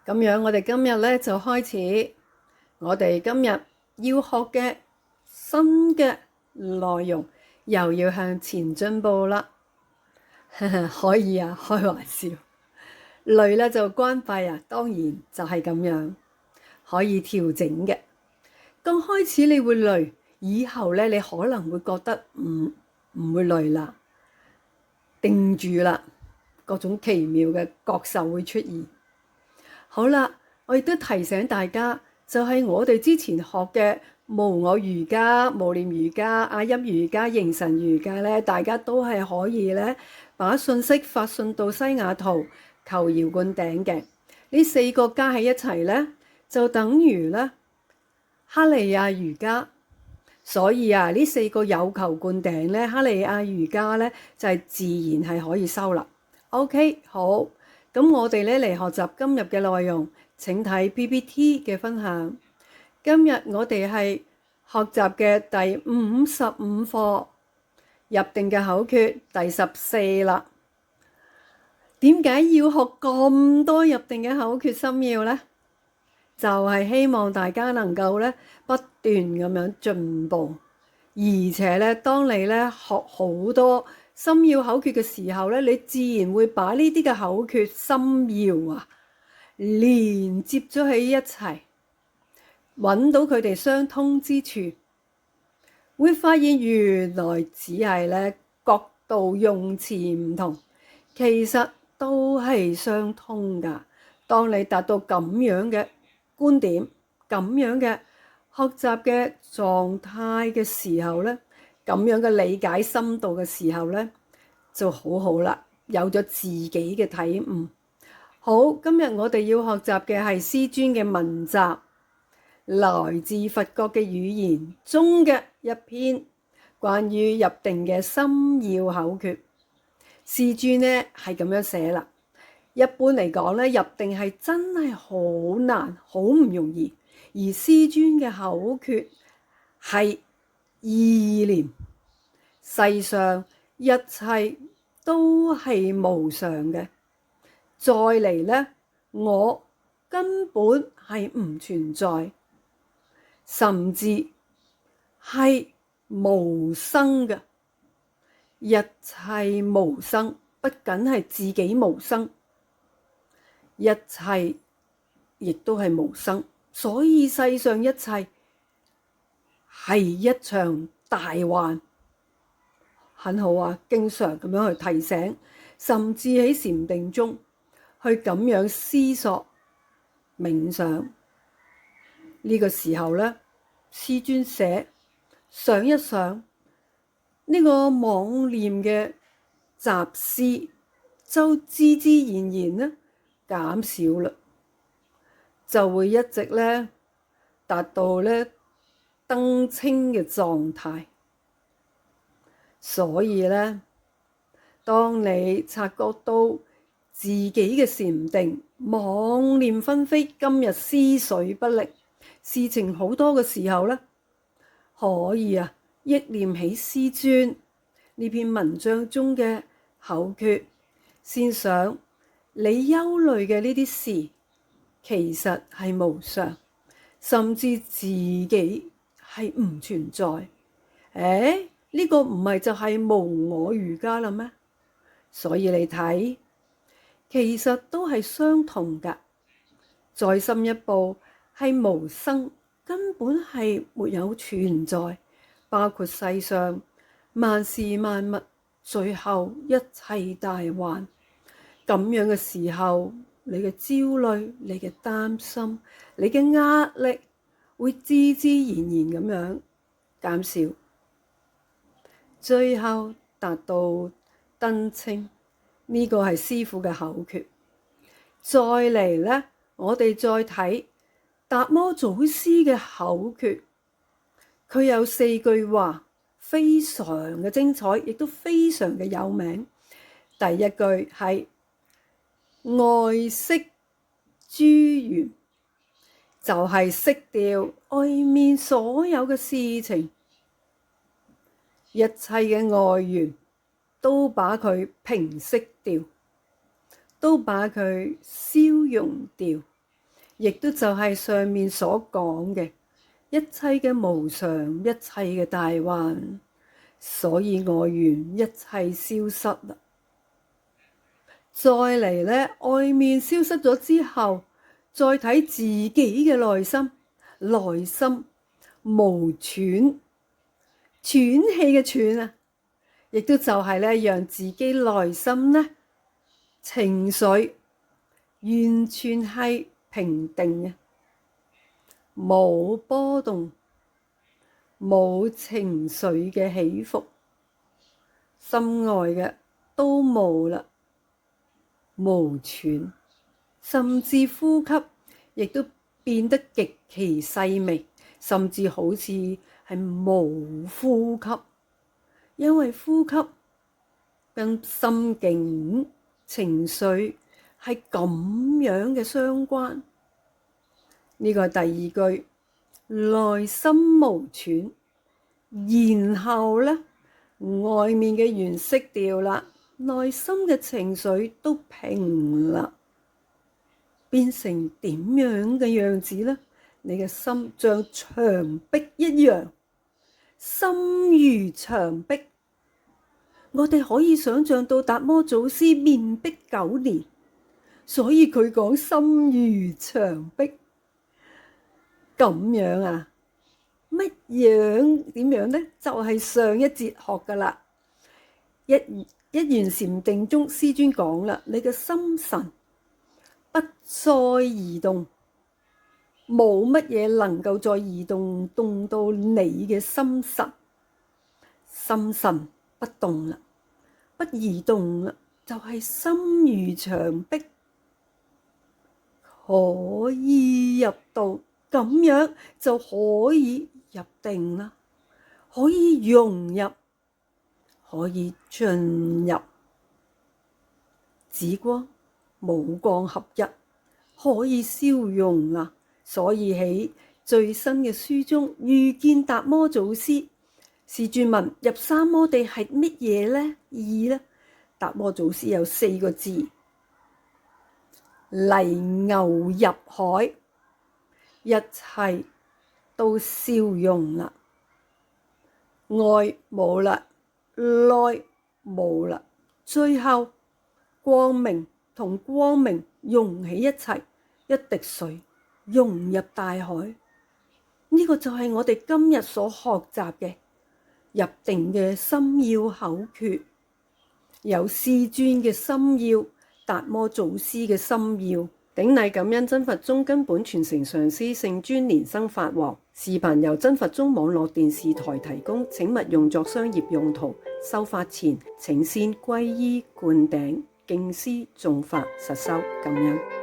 咁樣我哋今日咧就開始我哋今日要學嘅新嘅內容，又要向前進步啦。可以啊，開玩笑。累咧就關閉啊，當然就係咁樣，可以調整嘅。剛開始你會累，以後咧你可能會覺得唔會累啦，定住啦，各種奇妙嘅覺受會出現。好啦，我亦都提醒大家，就係我哋之前學嘅無我瑜伽、無念瑜伽、阿音瑜伽、形神瑜伽咧，大家都係可以咧把信息發送到西雅圖求搖灌頂嘅。呢四個加喺一齊咧，就等於咧哈利亞瑜伽。所以啊，呢四個有求灌頂咧，哈利亞瑜伽咧就係自然係可以收啦。OK， 好，咁我哋咧嚟學習今日嘅內容，請睇 PPT 嘅分享。今日我哋係學習嘅第55課，入定嘅口訣第14啦。點解要學咁多入定嘅口訣心要呢？就係希望大家能夠咧不斷咁樣進步，而且咧當你咧學好多心要口訣嘅時候咧，你自然會把呢啲嘅口訣心要啊連接咗喺一齊，揾到佢哋相通之處，會發現原來只係咧角度用詞唔同，其實都係相通㗎。當你達到咁樣嘅觀點，咁樣嘅學習嘅狀態嘅時候咧，咁樣嘅理解深度嘅時候咧，就好好啦，有咗自己嘅體悟。好，今日我哋要學習嘅係師尊嘅文集，來自佛國嘅語言中嘅一篇關於入定嘅心要口訣。師尊呢係咁樣寫啦。一般嚟講咧，入定係真係好難，好唔容易。而師尊嘅口訣係意念，世上一切都係無常嘅。再嚟咧，我根本係唔存在，甚至係無生嘅。一切無生，不僅係自己無生，一切亦都係無生。所以世上一切係一場大幻。很好啊，經常咁樣去提醒，甚至喺禪定中去咁樣思索冥想。呢個時候咧，師尊寫，想一想呢個妄念嘅雜思，就自自然然咧減少啦，就會一直咧達到咧燈清嘅狀態。所以咧，當你察覺到自己嘅禪定妄念紛飛，今日思緒不寧，事情好多嘅時候咧，可以啊憶念起師尊呢篇文章中嘅口訣，先想你憂慮嘅呢啲事其實係無常，甚至自己係唔存在。呢個唔係就係無我瑜伽啦咩？所以你睇，其實都係相同㗎。再深一步，係無生，根本係沒有存在，包括世上萬事萬物，最後一切大幻。咁樣嘅時候，你嘅焦慮、你嘅擔心、你嘅壓力，會自自然然咁樣減少。最後達到燈清，呢個係師父嘅口訣。再嚟咧，我哋再睇達摩祖師嘅口訣，佢有4句話，非常嘅精彩，亦都非常嘅有名。第一句係外釋諸緣，就係釋掉外面所有嘅事情。一切嘅外緣都把佢平息掉，都把佢消融掉。亦都就係上面所講嘅一切嘅無常，一切嘅大幻，所以我願一切消失啦。再嚟呢，外面消失咗之後，再睇自己嘅內心，內心無喘，喘氣嘅喘啊，亦都就係咧，讓自己內心呢情緒完全係平定嘅，冇波動，冇情緒嘅起伏，心外嘅都冇啦，無喘，甚至呼吸亦都變得極其細微，甚至好似係無呼吸，因為呼吸跟心境、情緒係咁樣嘅相關。呢個係第二句，內心無喘，然後呢，外面嘅緣熄掉啦，內心嘅情緒都平啦，變成點樣嘅樣子呢？你嘅心像牆壁一樣，心如牆壁。我哋可以想象到達摩祖師面壁9年，所以佢講心如牆壁。咁樣啊？乜樣？點樣呢？就係上一節學噶啦。一元禪定中，師尊講啦，你嘅心神不再移動，冇乜嘢能夠再移動到你嘅心神，心神不動啦，不移動啦，就係心如牆壁，可以入道。咁樣就可以入定啦，可以融入，可以進入紫光無光合一，可以消融啦。所以喺最新嘅書中遇見達摩祖師，師尊問入三摩地係乜嘢呢？意呢？達摩祖師有4個字：泥牛入海。一切都消融啦，外冇啦，內冇啦，最後光明同光明融喺一齊，一滴水融入大海。呢個就係我哋今日所學習嘅入定嘅心要口訣，有師尊嘅心要，達摩祖師嘅心要。頂禮感恩真佛宗根本傳承上師聖尊蓮生法王。視頻由真佛宗網絡電視台提供，請勿用作商業用途。修法前請先皈依灌頂，敬師誦法，實修感恩。